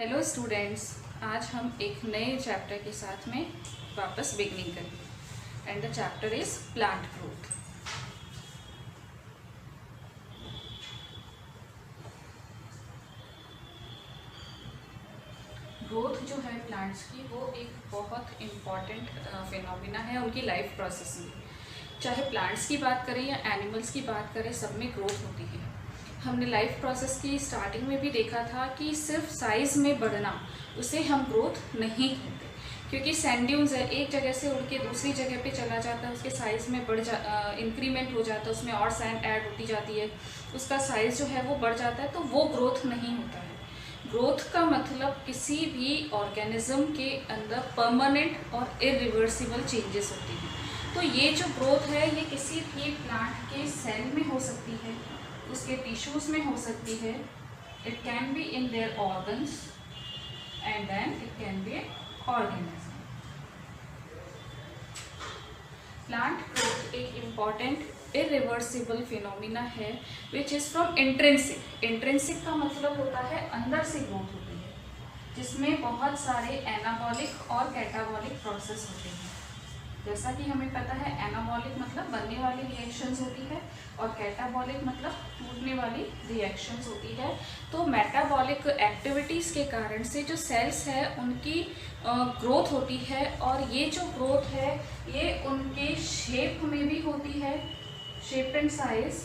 Hello students, आज हम एक नए चैप्टर के साथ में वापस बिगनिंग करेंगे and the chapter is plant growth. Growth जो है प्लांट्स की वो एक बहुत इम्पॉर्टेंट फिनोमिना है उनकी लाइफ प्रोसेस में। चाहे प्लांट्स की बात करें या एनिमल्स की बात करें, सब में ग्रोथ होती है। हमने लाइफ प्रोसेस की स्टार्टिंग में भी देखा था कि सिर्फ साइज़ में बढ़ना उसे हम ग्रोथ नहीं कहते, क्योंकि सैंड ड्यून्स है, एक जगह से उड़ के दूसरी जगह पे चला जाता है, उसके साइज़ में इंक्रीमेंट हो जाता है, उसमें और सैंड ऐड होती जाती है, उसका साइज़ जो है वो बढ़ जाता है, तो वो ग्रोथ नहीं होता है। ग्रोथ का मतलब किसी भी ऑर्गेनिज्म के अंदर परमानेंट और इरिवर्सिबल चेंजेस होती हैं। तो ये जो ग्रोथ है ये किसी भी प्लांट के सेल में हो सकती है, उसके टिश्यूज में हो सकती है, it can be in their organs and then it can be organism. Plant growth एक इम्पॉर्टेंट इरिवर्सिबल फिनोमिना है which is from intrinsic. Intrinsic का मतलब होता है अंदर से ग्रोथ होती है, जिसमें बहुत सारे एनाबॉलिक और कैटाबॉलिक प्रोसेस होते हैं। जैसा कि हमें पता है, एनाबॉलिक मतलब बनने वाली रिएक्शंस होती है और कैटाबॉलिक मतलब टूटने वाली रिएक्शंस होती है। तो मेटाबॉलिक एक्टिविटीज़ के कारण से जो सेल्स है उनकी ग्रोथ होती है, और ये जो ग्रोथ है ये उनके शेप में भी होती है, shape and size,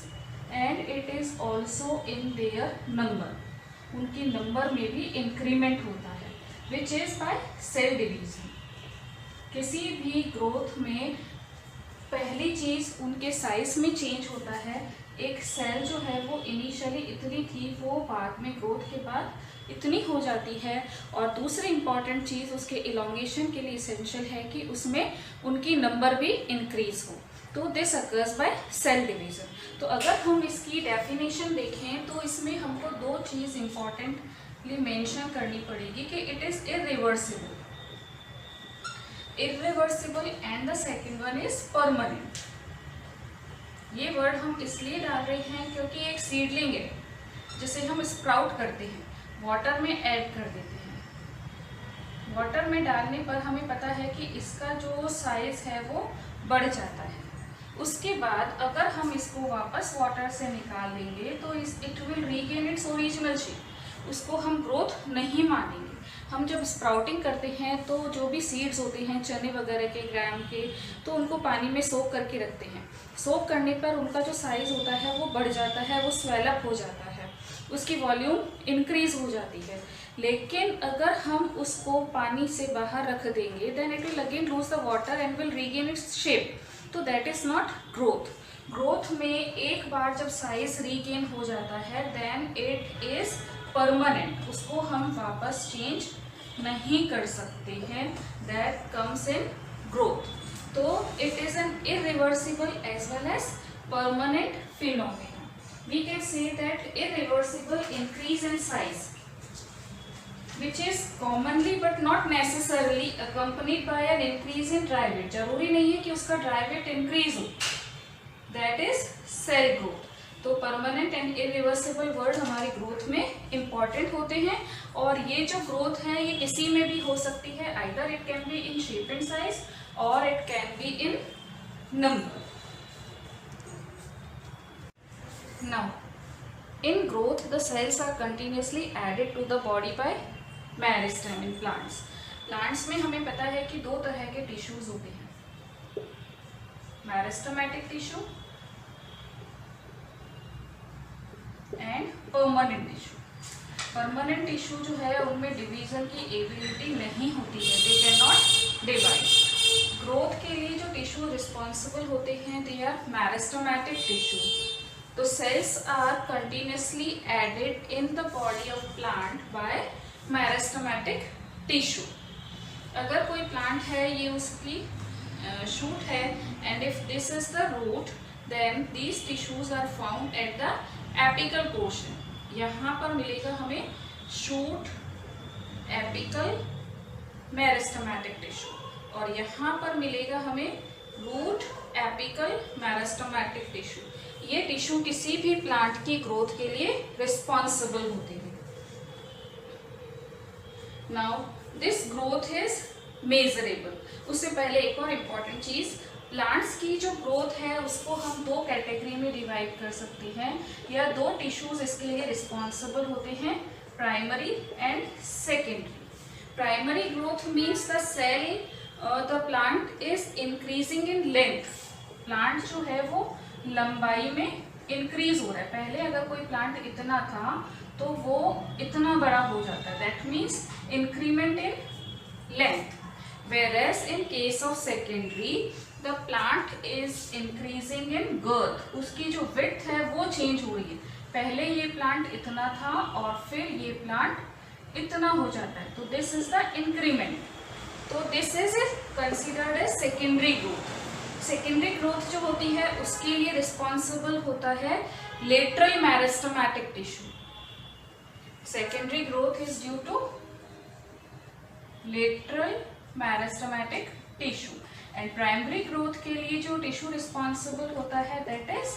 and it is also in their number. उनकी नंबर में भी इंक्रीमेंट होता है which is by cell division. किसी भी ग्रोथ में पहली चीज़ उनके साइज में चेंज होता है। एक सेल जो है वो इनिशियली इतनी थी, वो बाद में ग्रोथ के बाद इतनी हो जाती है। और दूसरी इम्पॉर्टेंट चीज़ उसके इलोंगेशन के लिए इसेंशियल है कि उसमें उनकी नंबर भी इंक्रीज हो। तो this occurs by cell division. तो अगर हम इसकी डेफिनेशन देखें तो इसमें हमको दो चीज़ इम्पॉर्टेंटली मेंशन करनी पड़ेगी कि it is irreversible, irreversible and the second one is permanent। ये वर्ड हम इसलिए डाल रहे हैं क्योंकि एक सीडलिंग है जिसे हम स्प्राउट करते हैं, वाटर में ऐड कर देते हैं। वाटर में डालने पर हमें पता है कि इसका जो साइज है वो बढ़ जाता है। उसके बाद अगर हम इसको वापस वाटर से निकाल देंगे तो it will regain its original shape. उसको हम ग्रोथ नहीं मानेंगे। हम जब स्प्राउटिंग करते हैं तो जो भी सीड्स होते हैं चने वगैरह के, ग्राम के, तो उनको पानी में सोक करके रखते हैं। सोक करने पर उनका जो साइज़ होता है वो बढ़ जाता है, वो स्वेलअप हो जाता है, उसकी वॉल्यूम इंक्रीज हो जाती है। लेकिन अगर हम उसको पानी से बाहर रख देंगे then it will again lose the water and will regain its shape. तो that is not growth. Growth में एक बार जब साइज रीगेन हो जाता है देन इट इज़ परमानेंट, उसको हम वापस चेंज नहीं कर सकते हैं। That comes in growth. तो it is an irreversible as well as permanent phenomena. We can say that irreversible increase in size which is commonly but not necessarily accompanied by an increase in dry weight। जरूरी नहीं है कि उसका dry weight increase हो, that is cell growth. तो permanent and irreversible word हमारी growth में important होते हैं, और ये जो ग्रोथ है ये किसी में भी हो सकती है, either it can be in shape and size और it can be in number. Now in growth the cells are continuously added to the body by meristem. In plants में हमें पता है कि दो तरह के टिश्यूज होते हैं, meristematic tissue and permanent tissue. Permanent tissue जो है उनमें डिवीजन की एबिलिटी नहीं होती है, they can not divide. Growth के लिए जो टिश्यू रिस्पॉन्सिबल होते हैं दे आर मेरिस्टेमेटिक टिश्यू। तो cells are continuously added in the body of plant by meristematic tissue. अगर कोई प्लांट है, ये उसकी शूट है, and if this is the root then these tissues are found at the apical portion. यहाँ पर मिलेगा हमें शूट, एपिकल, मेरिस्टेमेटिक टिश्यू, और यहाँ पर मिलेगा हमें रूट, एपिकल, मेरिस्टेमेटिक टिश्यू। ये टिश्यू किसी भी प्लांट की ग्रोथ के लिए रिस्पॉन्सिबल होते हैं। Now this growth is measurable. उससे पहले एक और इम्पॉर्टेंट चीज, प्लांट्स की जो ग्रोथ है उसको हम दो कैटेगरी में डिवाइड कर सकते हैं, या दो टिश्यूज इसके लिए रिस्पॉन्सिबल होते हैं, primary and secondary. Primary growth means the cell the plant is increasing in length. Plant जो है वो लंबाई में इंक्रीज हो रहा है। पहले अगर कोई प्लांट इतना था तो वो इतना बड़ा हो जाता है, that means increment in length. Whereas in case of secondary, the plant is increasing in girth. उसकी जो width है वो change हो रही है। पहले ये प्लांट इतना था और फिर ये प्लांट इतना हो जाता है, तो this is the increment. तो this is considered as secondary growth. Secondary growth जो होती है उसके लिए responsible होता है lateral meristematic tissue. Secondary growth is due to lateral meristematic tissue, and primary growth के लिए जो टिश्यू रिस्पॉन्सिबल होता है that is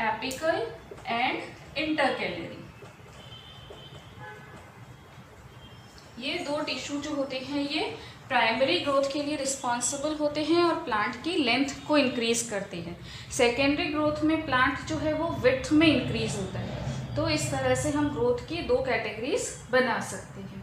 apical and intercalary. ये दो टिश्यू जो होते हैं ये प्राइमरी ग्रोथ के लिए रिस्पॉन्सिबल होते हैं और प्लांट की लेंथ को इंक्रीज करते हैं। सेकेंडरी ग्रोथ में प्लांट जो है वो विड्थ में इंक्रीज होता है। तो इस तरह से हम ग्रोथ की दो कैटेगरीज बना सकते हैं।